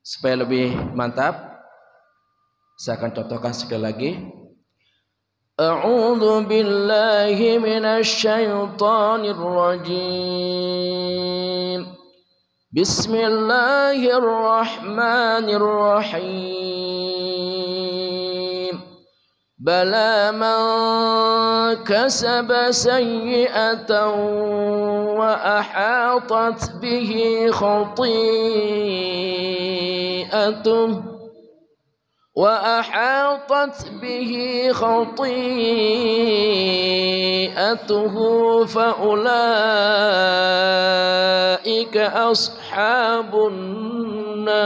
Supaya lebih mantap, saya akan contohkan sekali lagi. A'udzu billahi minasy syaithanir rajim. Bismillahirrahmanirrahim. Bala man kasaba sayyi'atan wa ahatat bihi khati'atuh فأولئك أصحاب النار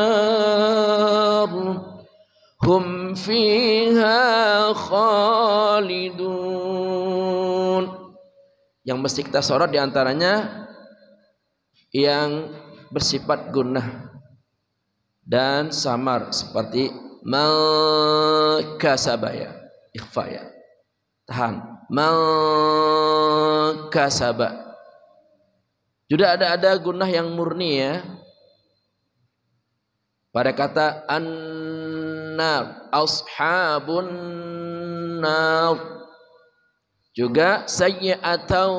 هم فيها خالدون. Yang mesti kita sorot diantaranya yang bersifat gunnah dan samar seperti kasaba ya, ikhfa ya, tahan, kasaba. Juga ada gunnah yang murni ya, pada kata an-nar, ashabun nar. Juga sayyi'atan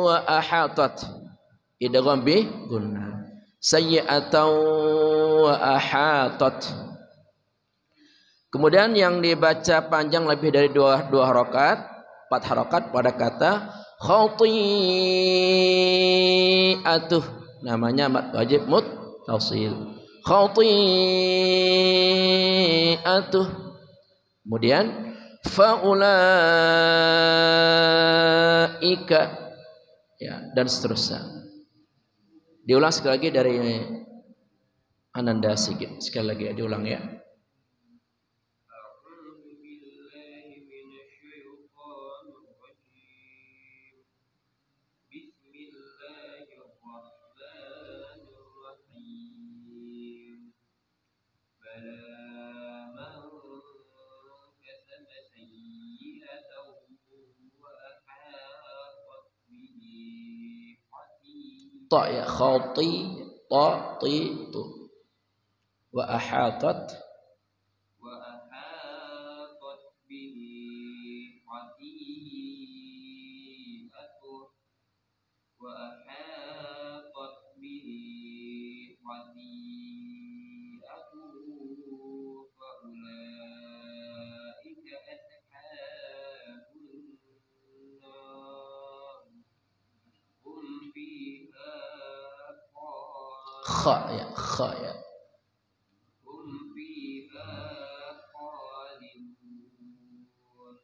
wa ahatat, idgham bi gunnah, sayyi'atan wa ahatat. Kemudian yang dibaca panjang lebih dari dua harokat, 4 harokat pada kata khati'atuh, namanya mad wajib muttasil, khati'atuh. Kemudian faulaika ya, dan seterusnya. Diulang sekali lagi dari Ananda Sigit, sekali lagi ya, diulang ya. Ta ya, khati ta ti tu wa ahatat bihi khati'atuh wa ahatat bihi khati'atuh fa ulaika ashabun nar hum fiha kha ya, kha ya.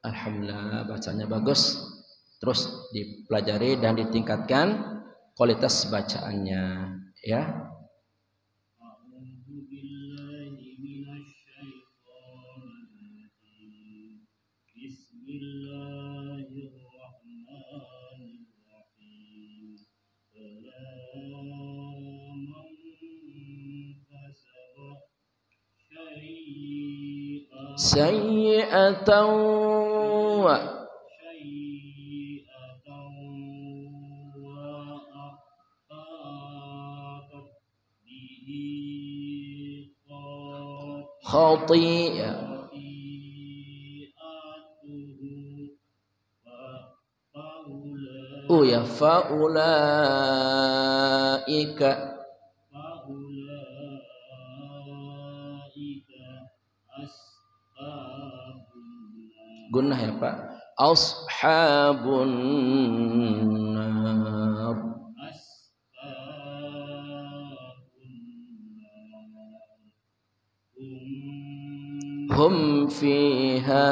Alhamdulillah, bacanya bagus. Terus dipelajari dan ditingkatkan kualitas bacaannya ya. Sayyi'atan wa khati'ah ya faulaika gunnah ya Pak, ashabun nar hum fiha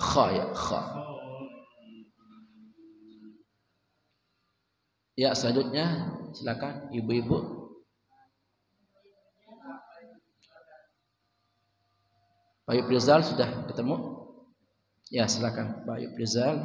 kha ya, kha ya. Selanjutnya silakan ibu-ibu. Pak Yub Rizal sudah ketemu? Ya silakan Pak Yub Rizal.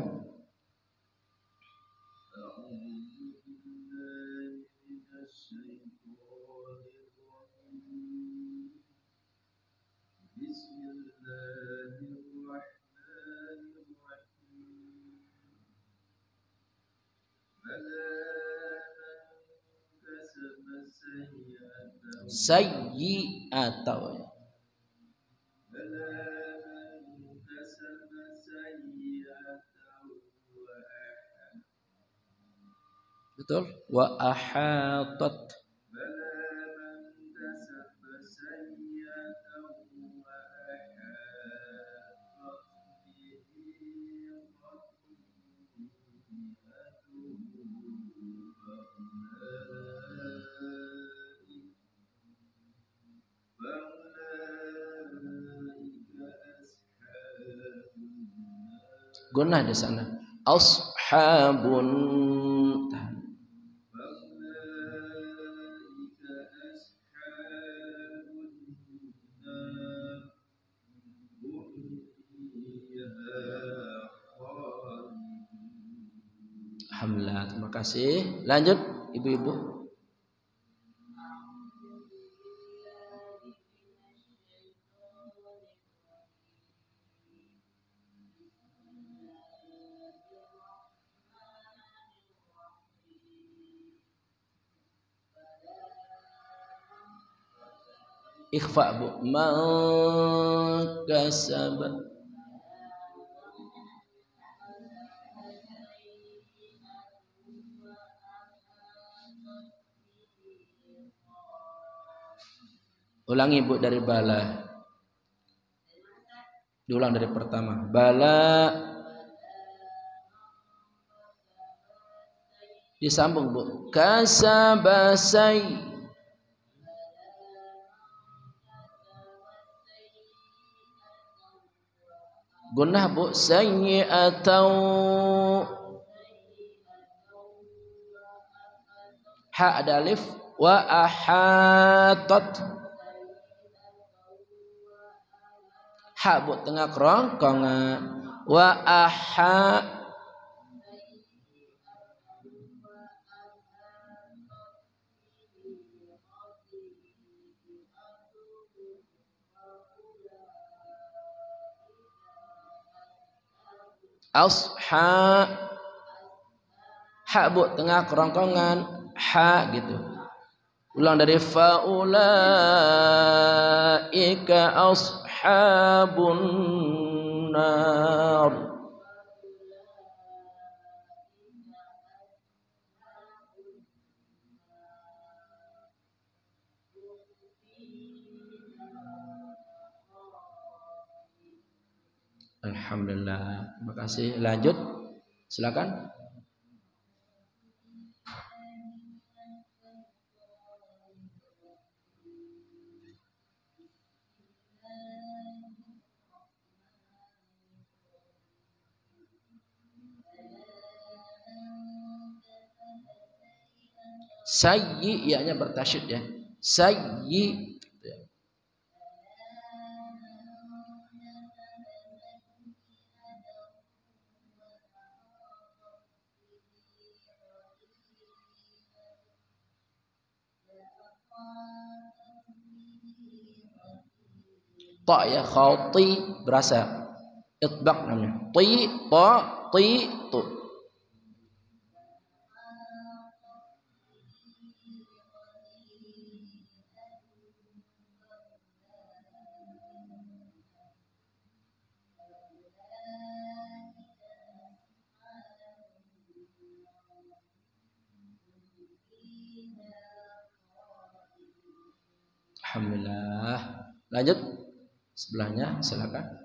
sayyi'atan. Betul? Wa ahatat. Gunnah di sana. Ashabun. Alhamdulillah, terima kasih. Lanjut, ibu-ibu. Ikhfa bu. Man kasaba. Ulangi bu dari bala. Diulang dari pertama. Bala. Disambung bu. Kasabasai. Gunnah bu. Sayyi'atau. Ha ada alif. Wa ahatat. Ha bu tengah kerongkongan. Wa aha. Asha. Ha bu tengah kerongkongan. Ha gitu. Ulang dari faulaika ashabun nar. Alhamdulillah. Terima kasih. Lanjut. Silakan. Sayyi ya-nya bertasyid ya. Sayyi. Ta ya khati berasa itbaq namanya. Ti ta ti tu. Alhamdulillah. Lanjut sebelahnya silakan.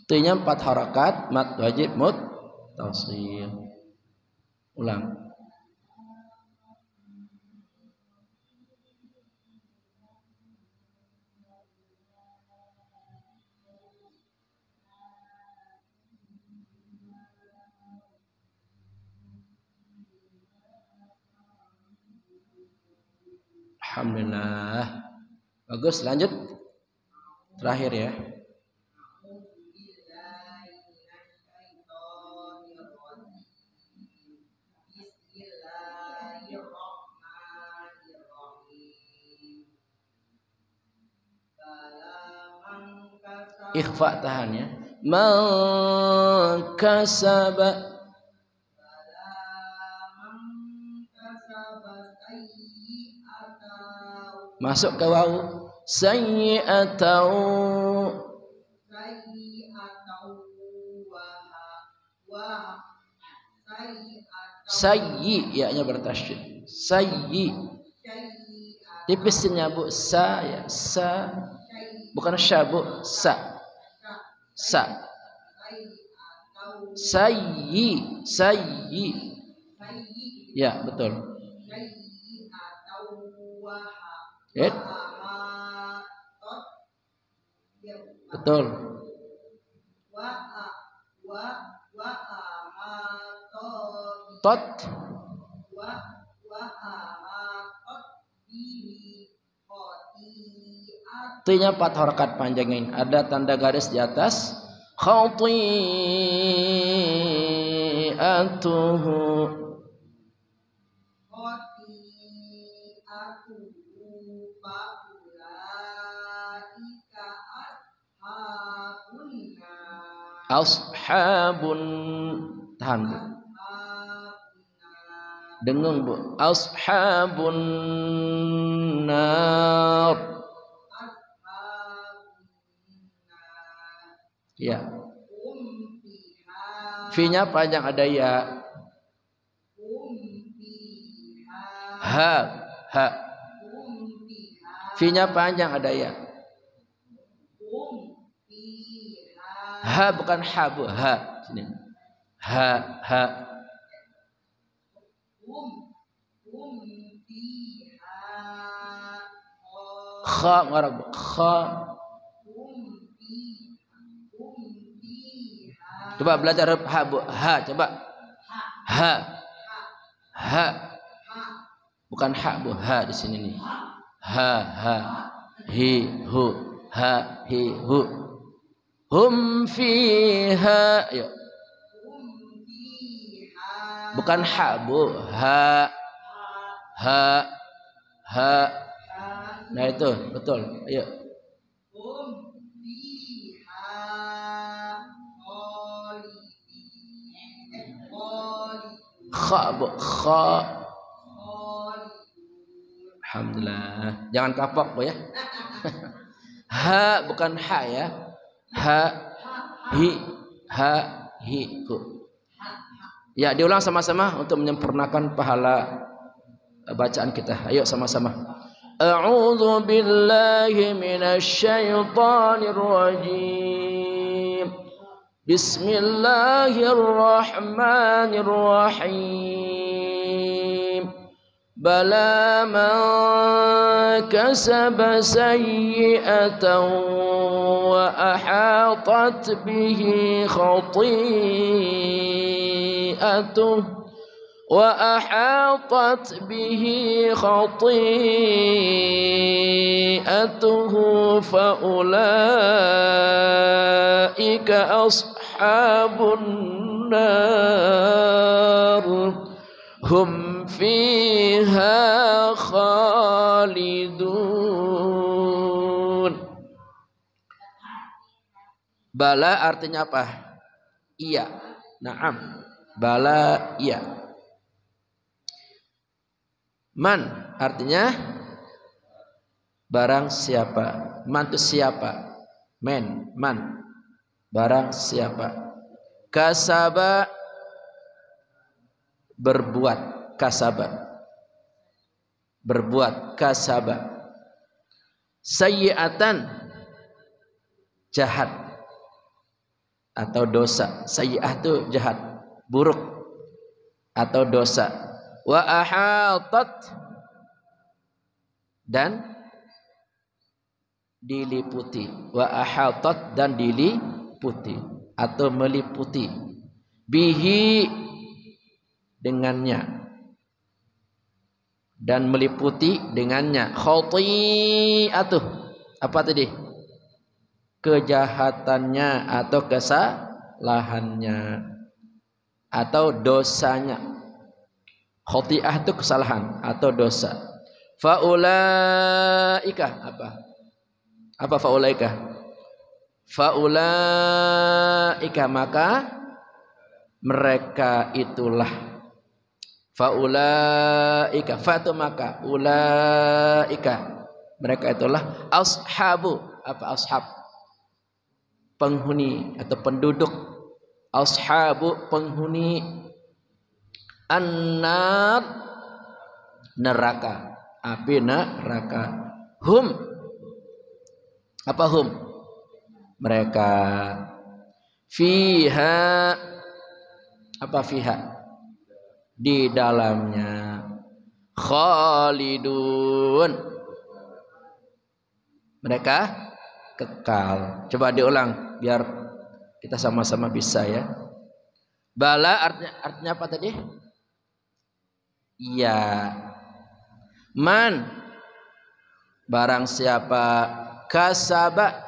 T-nya 4 harakat, mad wajib muttasil. Ulang. Alhamdulillah. Bagus, lanjut. Terakhir ya. Ikhfa tahan ya. Man kasaba masuk ke wawu sayyi'atau sayyi ya nya bertasydid sayyi tipisnya bu sa ya sa bukan sya bu sa sa sayyi sayyi ya betul betul tot T-nya 4 harakat panjangin, ada tanda garis di atas. Khati'atuhu ashabun tahan bu. Dengung bu. Ashabun nar. Ya. V-nya panjang ada ya. Ha ha. V-nya panjang ada ya. Ha bukan ha bu, ha sini. Ha ha. Kha ngarang bu, kha. Coba belajar ha bu, ha coba. Ha. Ha. Bukan ha bu, ha di sini nih. Ha ha. Hi hu, ha hi hu. Hum fiha. Yuk. Bukan ha bu, ha. Ha. Ha. Nah itu betul. Ayo. Kha bu, kha. Alhamdulillah. Jangan kapok bu ya. Ha bukan ha ya. Ha hi ha hi hu. Ya diulang sama-sama untuk menyempurnakan pahala bacaan kita. Ayo sama-sama. A'udzu billahi minasy syaithanir rajim. Bismillahirrahmanirrahim. Bala man kasaba sayyi'atan wa ahatat bihi khati'atuh وأحاطت به خطيئته فأولئك أصحاب النار هم فيها خالدون. Bala artinya apa? Iya. Naam. Bala iya. Man artinya barang siapa. Man itu siapa? Men, man. Barang siapa. Kasaba berbuat. Kasaba berbuat. Kasaba. Sayyi'atan jahat atau dosa. Sayyi'ah itu jahat, buruk atau dosa. Wa ahatat dan diliputi. Wa ahatat dan diliputi atau meliputi. Bihi dengannya dan meliputi dengannya. Khati'atuh Apa tadi? Kejahatannya atau kesalahannya atau dosanya. Khoti'ah itu kesalahan atau dosa. Faulaika apa? Apa faulaika? Faulaika maka mereka itulah. Faulaika fatu maka ulaika mereka itulah ashabu apa ashab penghuni atau penduduk ashabu penghuni an-nar neraka api neraka hum apa hum mereka fiha apa fiha di dalamnya khalidun mereka kekal. Coba diulang biar kita sama-sama bisa ya. Bala artinya apa tadi? Iya. Man barang siapa kasaba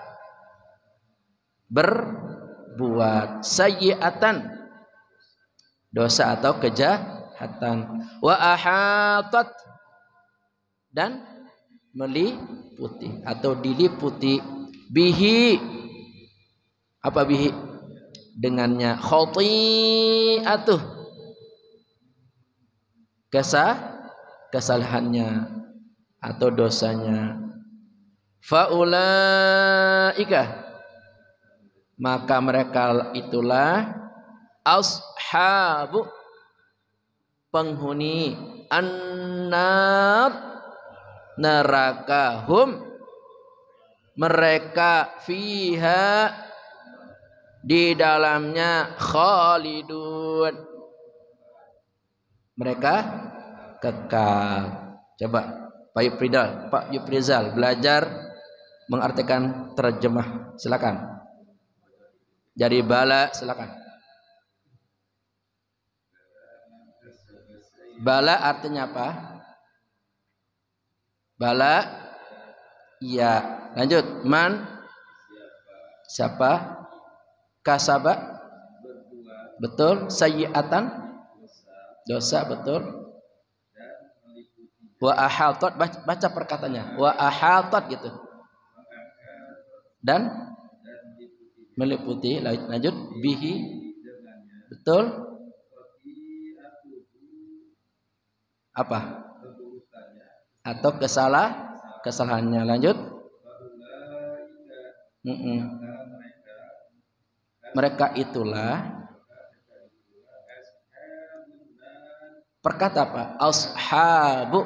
berbuat sayyi'atan dosa atau kejahatan wa ahatat dan meliputi atau diliputi bihi apa bihi dengannya khati'atuh kesalahannya atau dosanya faulaika maka mereka itulah ashabu penghuni an-nar neraka hum mereka fiha di dalamnya khalidun mereka kekal. Coba Pak Yuprizal belajar mengartikan terjemah, silakan. Jadi bala silakan. Bala artinya apa? Bala iya. Lanjut. Man siapa? Kasaba betul. Sayyi'atan dosa betul. Wa ahatat baca perkataannya. Wa ahatat gitu. Dan meliputi lanjut bihi betul apa atau kesalahannya lanjut mereka itulah perkata apa ashabu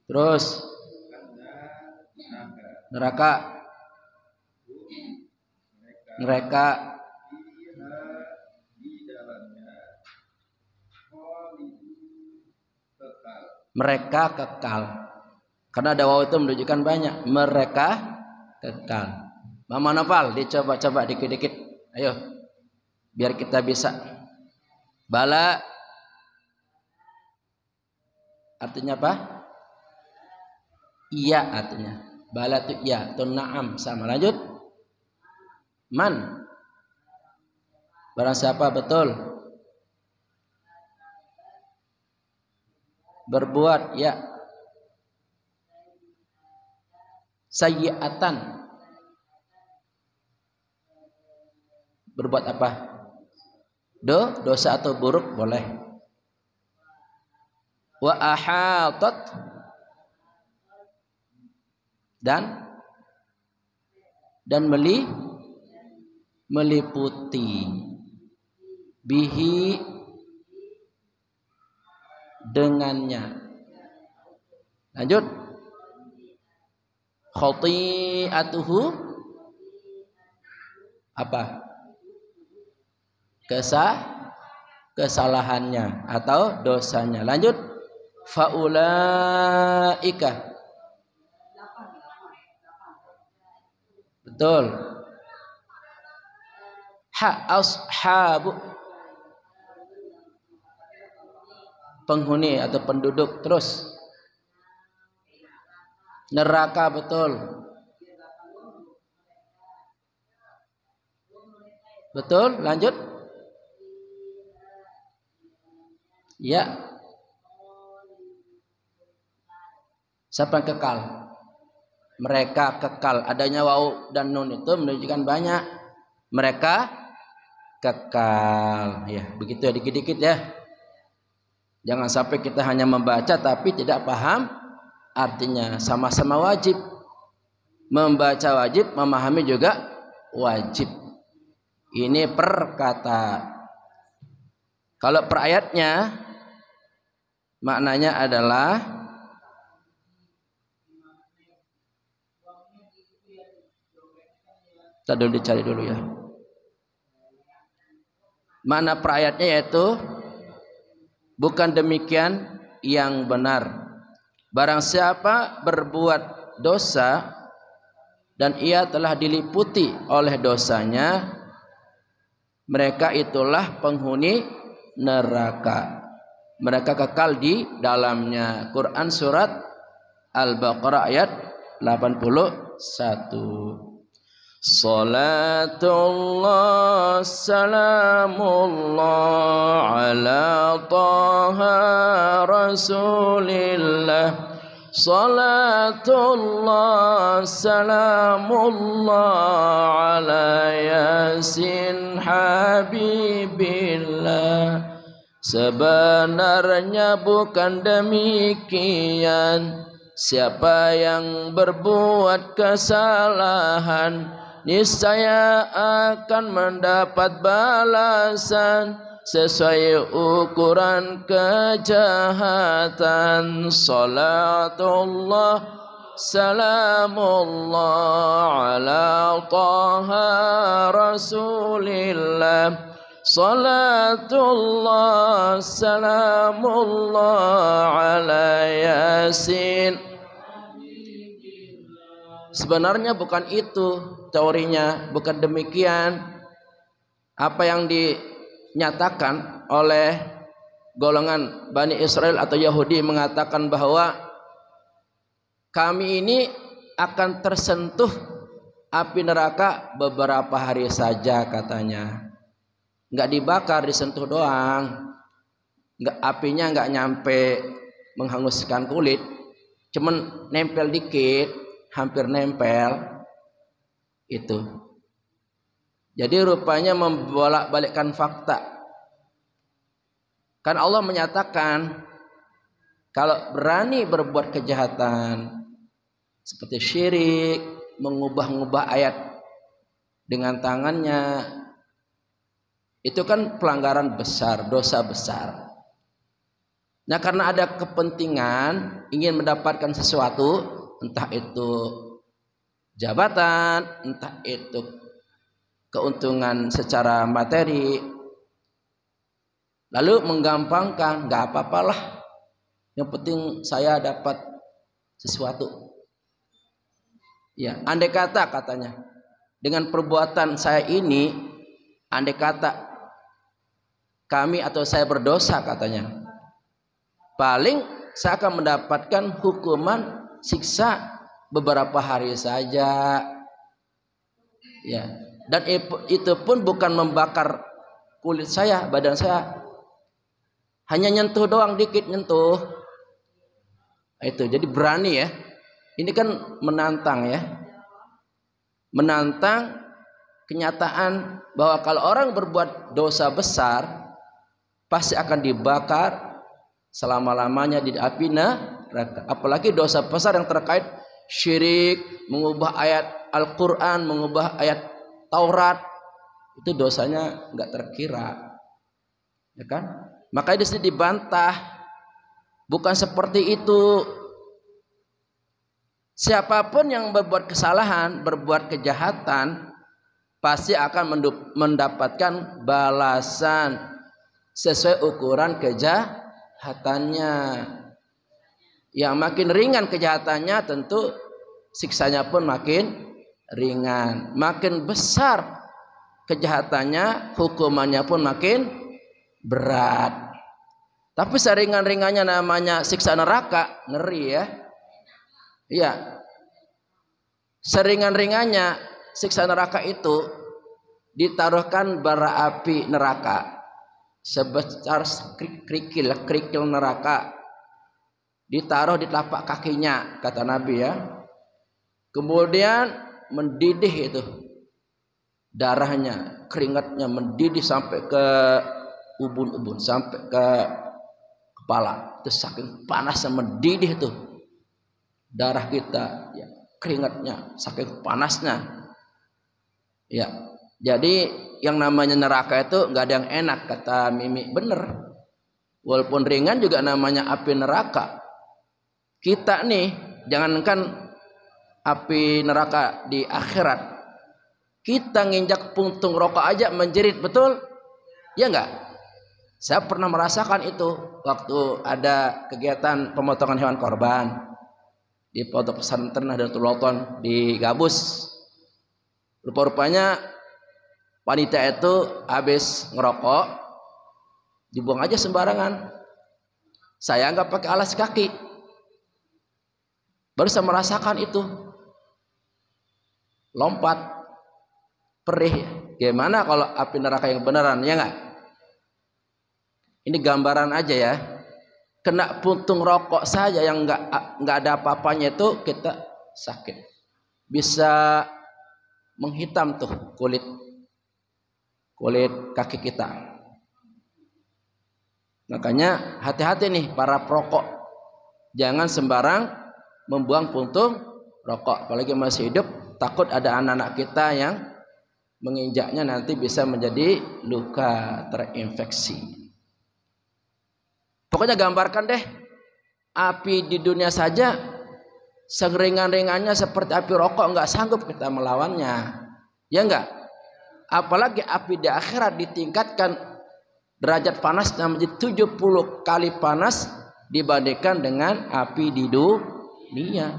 terus neraka mereka kekal karena ada waw itu menunjukkan banyak mereka kekal. Mama Nopal dicoba-coba dikit-dikit ayo biar kita bisa. Bala artinya apa? Iya artinya bala itu iya atau na'am sama. Lanjut. Man barang siapa betul berbuat ya sayyi'atan berbuat apa? Dosa atau buruk boleh. Wa ahatat dan meliputi bihi dengannya. Lanjut. Khati'atuhu apa? Kesalahannya atau dosanya. Lanjut. Faulaika betul. Ashabu penghuni atau penduduk terus Neraka, betul. Betul, lanjut. Ya. Siapa yang kekal? Mereka kekal. Adanya waw dan nun itu menunjukkan banyak. Mereka kekal. Ya, begitu ya, dikit-dikit ya. Jangan sampai kita hanya membaca tapi tidak paham artinya. Sama-sama wajib. Membaca wajib, memahami juga wajib. Ini per kata. Kalau per ayatnya maknanya adalah kita dulu dicari dulu ya. Makna per ayatnya yaitu bukan demikian yang benar. Barang siapa berbuat dosa dan ia telah diliputi oleh dosanya, mereka itulah penghuni neraka. Mereka kekal di dalamnya. Quran surat Al-Baqarah ayat 81. Salatullah salamullah ala taha rasulillah. Salatullah salamullah ala yasin habibillah. Sebenarnya bukan demikian. Siapa yang berbuat kesalahan, niscaya akan mendapat balasan sesuai ukuran kejahatan. Salatullah salamullah ala taha rasulillah. Salatullah salamullah ala yasin. Sebenarnya bukan itu teorinya, bukan demikian. Apa yang dinyatakan oleh golongan Bani Israel atau Yahudi mengatakan bahwa kami ini akan tersentuh api neraka beberapa hari saja katanya. Enggak dibakar, disentuh doang. Enggak, apinya enggak nyampe menghanguskan kulit, cuman nempel dikit, hampir nempel itu. Jadi rupanya membolak-balikkan fakta. Kan Allah menyatakan kalau berani berbuat kejahatan seperti syirik, mengubah-ubah ayat dengan tangannya, itu kan pelanggaran besar, dosa besar. Nah, karena ada kepentingan ingin mendapatkan sesuatu, entah itu jabatan, entah itu keuntungan secara materi, lalu menggampangkan, nggak apa-apalah, yang penting saya dapat sesuatu. Ya, andai kata katanya, dengan perbuatan saya ini, andai kata kami atau saya berdosa katanya, paling saya akan mendapatkan hukuman siksa beberapa hari saja, ya. Dan itu pun bukan membakar kulit saya, badan saya, hanya nyentuh doang, dikit nyentuh. Itu jadi berani ya. Ini kan menantang ya, menantang kenyataan bahwa kalau orang berbuat dosa besar pasti akan dibakar selama-lamanya di api neraka. Apalagi dosa besar yang terkait syirik, mengubah ayat Al-Quran, mengubah ayat Taurat, itu dosanya nggak terkira, ya kan? Makanya di sini dibantah, bukan seperti itu. Siapapun yang berbuat kesalahan, berbuat kejahatan, pasti akan mendapatkan balasan sesuai ukuran kejahatannya. Yang makin ringan kejahatannya, tentu siksanya pun makin ringan. Makin besar kejahatannya, hukumannya pun makin berat. Tapi seringan-ringannya namanya siksa neraka, ngeri ya. Iya. Seringan-ringannya siksa neraka itu ditaruhkan bara api neraka sebesar kerikil neraka, ditaruh di telapak kakinya kata Nabi ya. Kemudian mendidih itu darahnya, keringatnya mendidih sampai ke ubun-ubun, sampai ke kepala. Itu saking panasnya mendidih itu darah kita ya, keringatnya saking panasnya ya. Jadi yang namanya neraka itu nggak ada yang enak kata Mimi, bener. Walaupun ringan juga namanya api neraka. Kita nih jangankan api neraka di akhirat, kita nginjak puntung rokok aja menjerit, betul ya enggak? Saya pernah merasakan itu waktu ada kegiatan pemotongan hewan korban di pondok pesantren Nahdlatul Ulama di Gabus. Rupa-rupanya wanita itu habis ngerokok, dibuang aja sembarangan. Saya nggak pakai alas kaki, baru saya merasakan itu, lompat, perih. Gimana kalau api neraka yang beneran, ya nggak? Ini gambaran aja ya. Kena puntung rokok saja yang nggak ada apa-apanya itu kita sakit, bisa menghitam tuh kulit kaki kita. Makanya hati-hati nih para perokok, jangan sembarang membuang puntung rokok, apalagi masih hidup. Takut ada anak-anak kita yang menginjaknya nanti bisa menjadi luka, terinfeksi. Pokoknya gambarkan deh, api di dunia saja seringan-ringannya seperti api rokok, nggak sanggup kita melawannya, ya enggak? Apalagi api di akhirat ditingkatkan derajat panasnya menjadi 70 kali panas dibandingkan dengan api di dunia.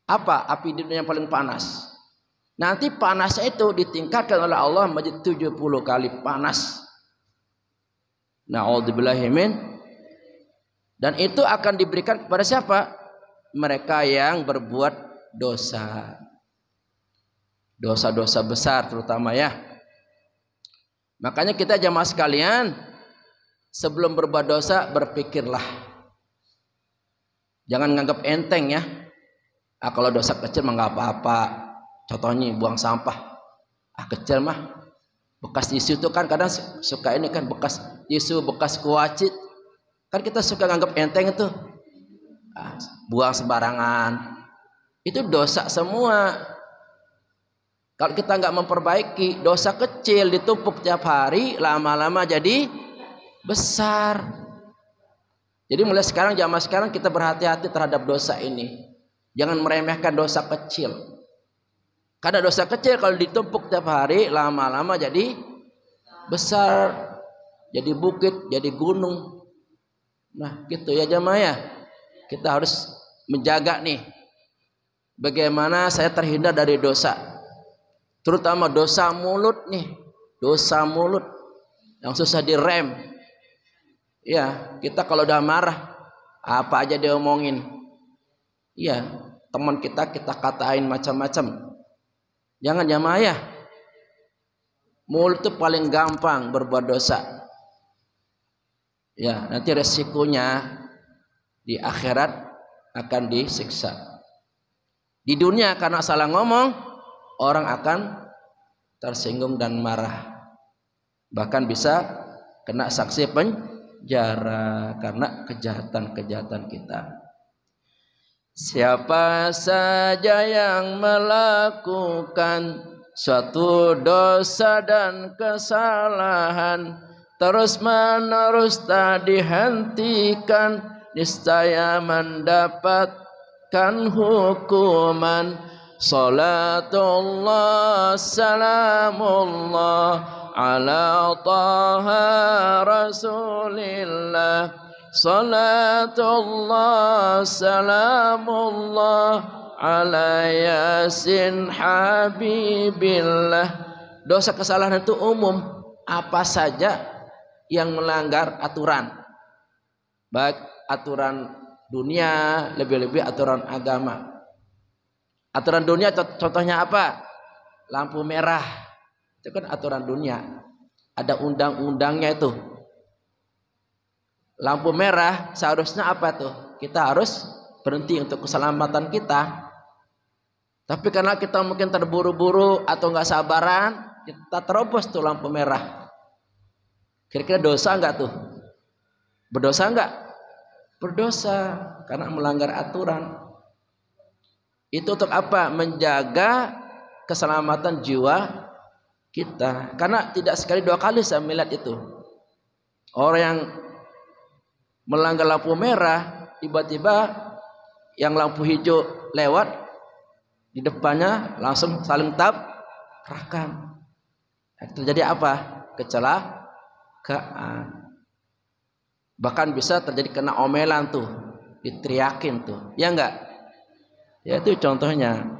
Apa api di dunia yang paling panas? Nanti panasnya itu ditingkatkan oleh Allah menjadi 70 kali panas. Na'udzubillahimin. Dan itu akan diberikan kepada siapa? Mereka yang berbuat dosa, dosa-dosa besar terutama ya. Makanya kita jamaah sekalian, sebelum berbuat dosa berpikirlah, jangan nganggap enteng ya. Kalau dosa kecil mah nggak apa-apa. Contohnya buang sampah, kecil mah. Bekas tisu itu kan kadang suka ini kan, bekas tisu, bekas kuacit, kan kita suka nganggap enteng itu, buang sembarangan. Itu dosa semua. Kalau kita nggak memperbaiki, dosa kecil ditumpuk tiap hari, lama-lama jadi besar. Jadi mulai sekarang, jamaah sekarang kita berhati-hati terhadap dosa ini. Jangan meremehkan dosa kecil. Karena dosa kecil kalau ditumpuk tiap hari, lama-lama jadi besar, jadi bukit, jadi gunung. Nah gitu ya jamaah ya. Kita harus menjaga nih, bagaimana saya terhindar dari dosa, terutama dosa mulut nih. Dosa mulut yang susah direm. Ya, kita kalau udah marah, apa aja diomongin. Iya, teman kita katain macam-macam. Jangan jamaah ya. Mulut itu paling gampang berbuat dosa. Ya, nanti resikonya di akhirat akan disiksa. Di dunia karena salah ngomong, orang akan tersinggung dan marah. Bahkan bisa kena sanksi penjara karena kejahatan-kejahatan kita. Siapa saja yang melakukan suatu dosa dan kesalahan terus menerus tak dihentikan, niscaya mendapatkan hukuman. Salatullah salamullah ala taha rasulillah. Salatullah salamullah ala yasin habibillah. Dosa kesalahan itu umum, apa saja yang melanggar aturan, baik aturan dunia, lebih-lebih aturan agama. Aturan dunia contohnya apa? Lampu merah. Itu kan aturan dunia. Ada undang-undangnya itu. Lampu merah seharusnya apa tuh? Kita harus berhenti untuk keselamatan kita. Tapi karena kita mungkin terburu-buru atau nggak sabaran, kita terobos tuh lampu merah. Kira-kira dosa nggak tuh? Berdosa nggak? Berdosa karena melanggar aturan. Itu untuk apa? Menjaga keselamatan jiwa kita. Karena tidak sekali dua kali saya melihat itu. Orang yang melanggar lampu merah, tiba-tiba yang lampu hijau lewat, di depannya langsung saling tabrakan. Terjadi apa? Kecelakaan. Bahkan bisa terjadi kena omelan tuh, diteriakin tuh. Ya enggak? Ya itu contohnya.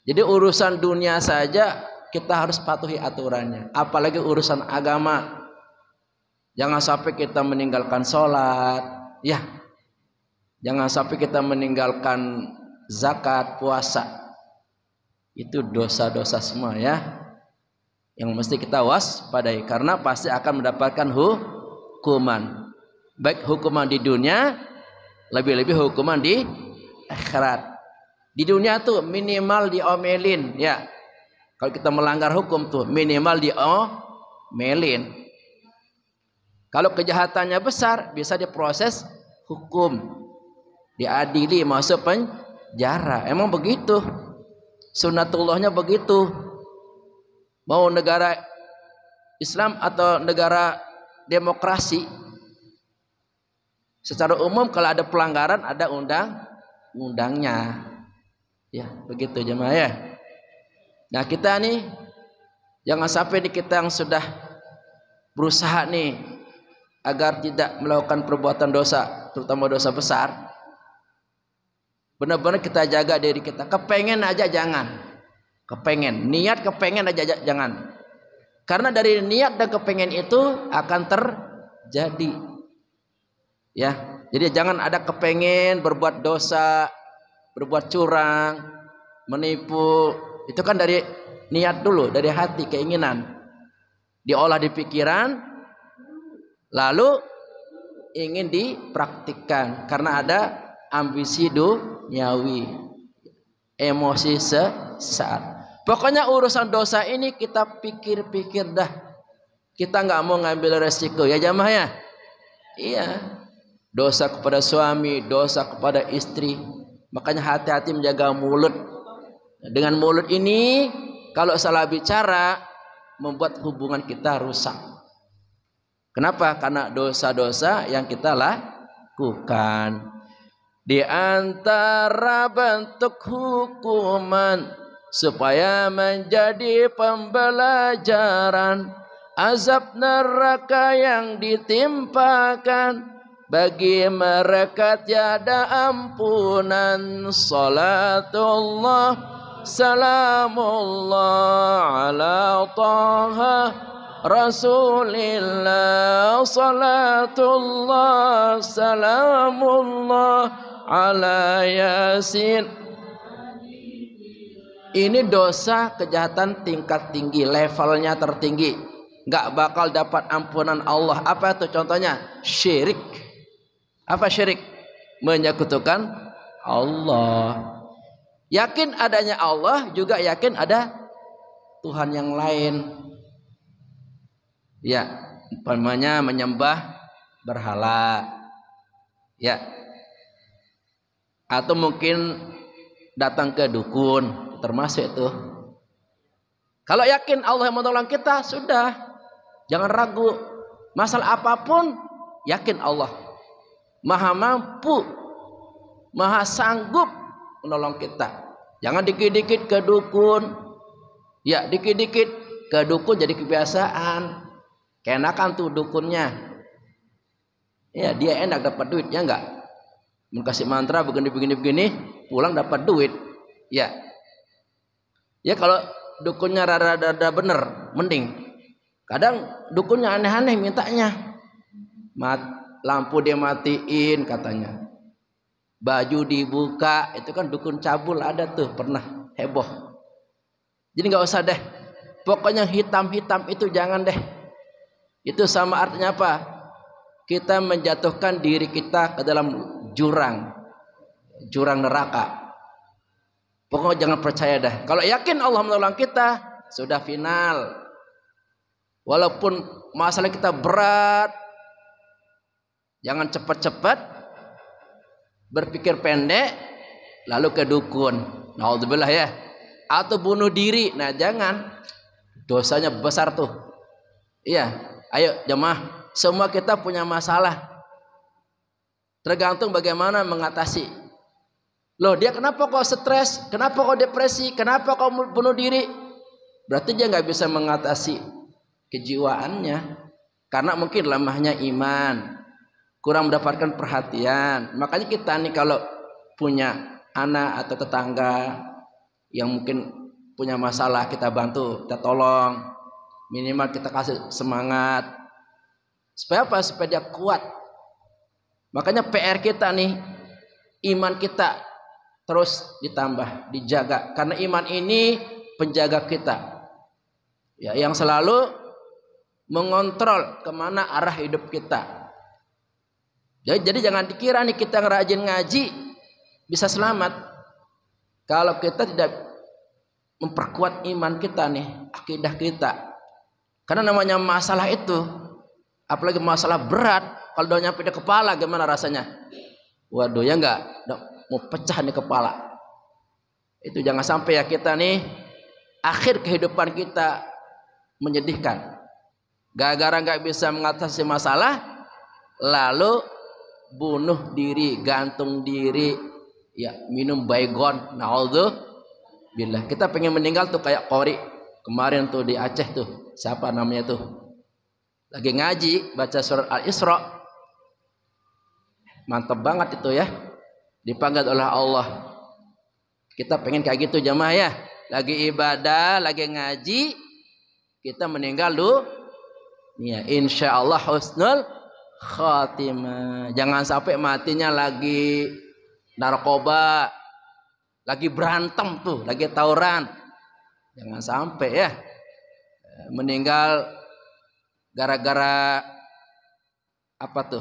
Jadi urusan dunia saja kita harus patuhi aturannya. Apalagi urusan agama. Jangan sampai kita meninggalkan sholat. Ya. Jangan sampai kita meninggalkan zakat, puasa. Itu dosa-dosa semua ya. Yang mesti kita waspadai. Karena pasti akan mendapatkan hukuman. Baik hukuman di dunia, lebih-lebih hukuman di akhirat. Di dunia tuh minimal diomelin ya. Kalau kita melanggar hukum tuh minimal diomelin. Kalau kejahatannya besar bisa diproses hukum. Diadili masuk penjara. Emang begitu. Sunnatullahnya begitu. Mau negara Islam atau negara demokrasi, secara umum kalau ada pelanggaran ada undang-undangnya. Ya, begitu jemaah ya. Nah, kita nih jangan sampai nih kita yang sudah berusaha nih agar tidak melakukan perbuatan dosa, terutama dosa besar. Benar-benar kita jaga diri kita. Kepengen aja jangan. Niat kepengen aja jangan. Karena dari niat dan kepengen itu akan terjadi. Ya, jadi jangan ada kepengen berbuat dosa, berbuat curang, menipu. Itu kan dari niat dulu, dari hati, keinginan. Diolah di pikiran, lalu ingin dipraktikkan. Karena ada ambisi duniawi, emosi sesaat. Pokoknya urusan dosa ini kita pikir-pikir dah. Kita nggak mau ngambil resiko ya jamaah ya. Iya. Dosa kepada suami, dosa kepada istri. Makanya hati-hati menjaga mulut. Dengan mulut ini kalau salah bicara membuat hubungan kita rusak. Kenapa? Karena dosa-dosa yang kita lakukan. Di antara bentuk hukuman supaya menjadi pembelajaran, azab neraka yang ditimpakan bagi mereka tiada ampunan. Salatullah salamullah ala taha Rasulillah. Salatullah salamullah ala Yasin. Ini dosa kejahatan tingkat tinggi, levelnya tertinggi. Gak bakal dapat ampunan Allah. Apa itu contohnya? Syirik. Apa syirik? Menyekutukan Allah. Yakin adanya Allah, juga yakin ada Tuhan yang lain. Ya, umpamanya menyembah berhala. Ya. Atau mungkin datang ke dukun. Termasuk itu. Kalau yakin Allah yang menolong kita, sudah, jangan ragu. Masalah apapun, yakin Allah Maha mampu, Maha sanggup menolong kita. Jangan dikit-dikit ke dukun. Ya, dikit-dikit ke dukun jadi kebiasaan. Keenakan tuh dukunnya. Ya, dia enak dapat duit, ya enggak? Mengasih mantra begini, pulang dapat duit. Ya. Ya kalau dukunnya rada-rada bener, mending. Kadang dukunnya aneh-aneh mintanya. Lampu dia matiin katanya. baju dibuka, itu kan dukun cabul ada tuh, pernah heboh. Jadi nggak usah deh, pokoknya hitam-hitam itu jangan deh. Itu sama artinya apa? Kita menjatuhkan diri kita ke dalam jurang neraka. Pokoknya jangan percaya dah. Kalau yakin Allah menolong kita, sudah final. Walaupun masalah kita berat, jangan cepat-cepat berpikir pendek lalu ke dukun. Naudzubillah ya. Atau bunuh diri. Nah, jangan. Dosanya besar tuh. Iya, ayo jemaah, semua kita punya masalah. Tergantung bagaimana mengatasi. Loh, dia kenapa kok stres? Kenapa kok depresi? Kenapa kok bunuh diri? Berarti dia nggak bisa mengatasi kejiwaannya. Karena mungkin lemahnya iman, kurang mendapatkan perhatian. Makanya kita nih kalau punya anak atau tetangga yang mungkin punya masalah, kita bantu, kita tolong, minimal kita kasih semangat. Supaya apa? Supaya dia kuat. Makanya PR kita nih, iman kita terus ditambah, dijaga. Karena iman ini penjaga kita, ya, yang selalu mengontrol kemana arah hidup kita. Jadi jangan dikira nih kita ngerajin ngaji bisa selamat. Kalau kita tidak memperkuat iman kita nih, akidah kita. Karena namanya masalah itu, apalagi masalah berat, kalau udah nyampe di kepala gimana rasanya? Waduh, ya enggak, mau pecah nih kepala. Itu jangan sampai ya kita nih akhir kehidupan kita menyedihkan. Gara-gara nggak bisa mengatasi masalah, lalu bunuh diri, gantung diri, ya, minum baygon. Naudzubillah. Kita pengen meninggal tuh kayak Qori kemarin tuh di Aceh tuh, siapa namanya tuh, lagi ngaji baca surat Al-Isra, mantap banget itu ya, dipanggil oleh Allah. Kita pengen kayak gitu jamaah ya, lagi ibadah, lagi ngaji, kita meninggal dulu, ya, insya Allah husnul khatimah. Jangan sampai matinya lagi narkoba, lagi berantem tuh, lagi tawuran. Jangan sampai ya meninggal gara-gara apa tuh,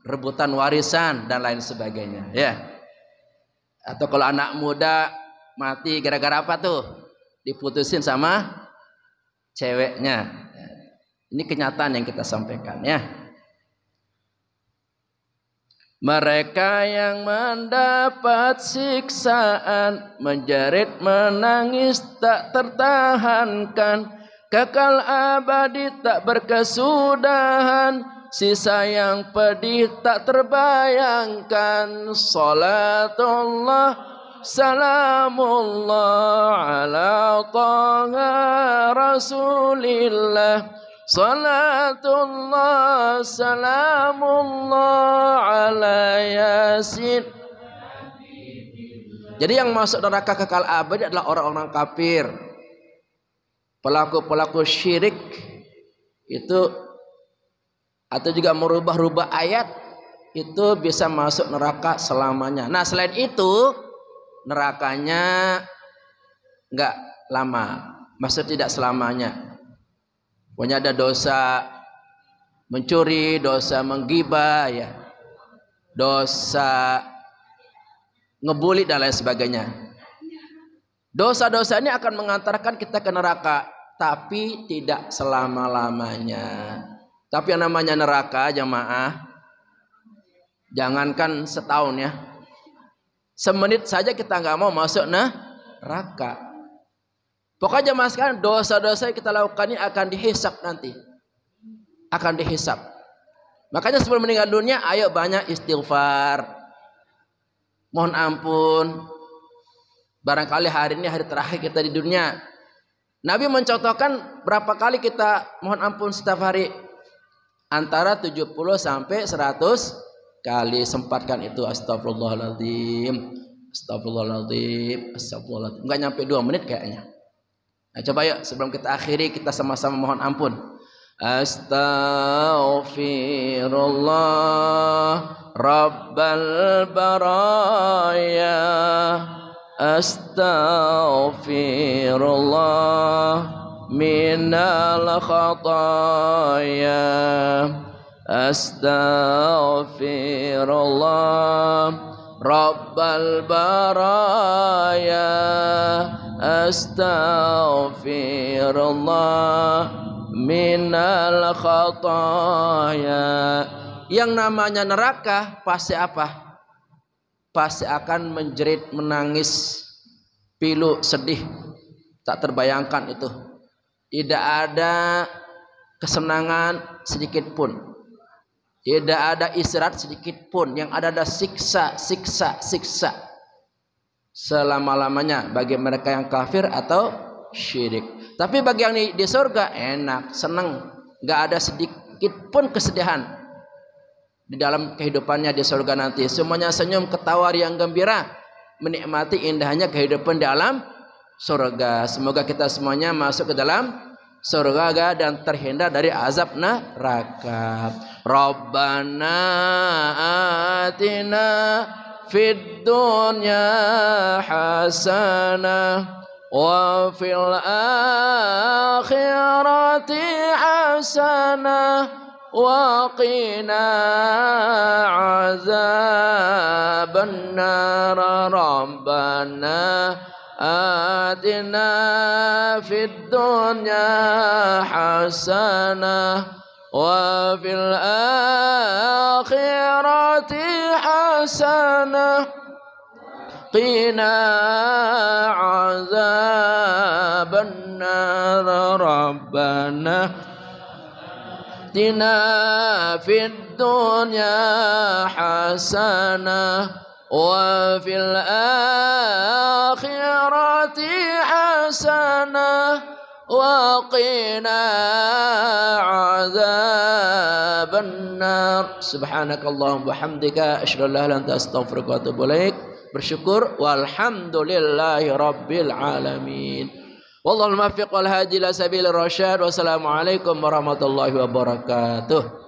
rebutan warisan dan lain sebagainya ya. Atau kalau anak muda mati gara-gara apa tuh, diputusin sama ceweknya. Ini kenyataan yang kita sampaikan ya. Mereka yang mendapat siksaan, menjerit menangis tak tertahankan, kekal abadi tak berkesudahan, sisa yang pedih tak terbayangkan. Salatullah salamullah ala taha rasulillah, salatullah salamullah ala yasin. Jadi yang masuk neraka kekal abadi adalah orang-orang kafir, pelaku-pelaku syirik itu, atau juga merubah-rubah ayat, itu bisa masuk neraka selamanya. Nah, selain itu nerakanya enggak lama, maksud tidak selamanya. Pokoknya ada dosa mencuri, dosa menggibah, ya, dosa ngebuli dan lain sebagainya. Dosa-dosa ini akan mengantarkan kita ke neraka, tapi tidak selama-lamanya. Tapi yang namanya neraka jamaah, jangankan setahun ya, semenit saja kita nggak mau masuk neraka. Pokoknya jamaah sekalian, dosa-dosa yang kita lakukan ini akan dihisap nanti, akan dihisap. Makanya sebelum meninggal dunia, ayo banyak istighfar, mohon ampun. Barangkali hari ini hari terakhir kita di dunia. Nabi mencontohkan berapa kali kita mohon ampun setiap hari, antara 70 sampai 100 kali. Sempatkan itu. Astagfirullahaladzim, astagfirullahaladzim, astagfirullahaladzim. Enggak nyampe 2 menit kayaknya. Nah, coba yuk sebelum kita akhiri, kita sama-sama mohon ampun. Astaghfirullah Rabbal baraya. Astaghfirullah minal khataya. Astaghfirullah Rabbal baraya. Astaghfirullah minal khataya. Yang namanya neraka pasti apa? Pasti akan menjerit, menangis, pilu, sedih. Tak terbayangkan itu. Tidak ada kesenangan sedikit pun. Tidak ada istirahat sedikit pun. Yang ada siksa, siksa, siksa. Selama-lamanya bagi mereka yang kafir atau syirik. Tapi bagi yang di surga enak, senang. Gak ada sedikit pun kesedihan di dalam kehidupannya di surga nanti. Semuanya senyum, ketawa, riang gembira, menikmati indahnya kehidupan di alam surga. Semoga kita semuanya masuk ke dalam surga dan terhindar dari azab neraka. Rabbana atina fid dunya hasanah wa fil akhirati hasanah wa qina azabannar. Rabbana atina fid dunya hasanah wa fil akhirati hasanah qina azabannar. Rabbana atina fid dunya hasanah wa fil akhirati hasanah wa qina azabannar. Subhanakallahumma wabihamdika asyhadu an la ilaha illa anta astaghfiruka wa atubu ilaik. Bersyukur walhamdulillahi rabbil alamin. Wallahul muwaffiq wal hadi ila sabilir rasyad. Wassalamualaikum warahmatullahi wabarakatuh.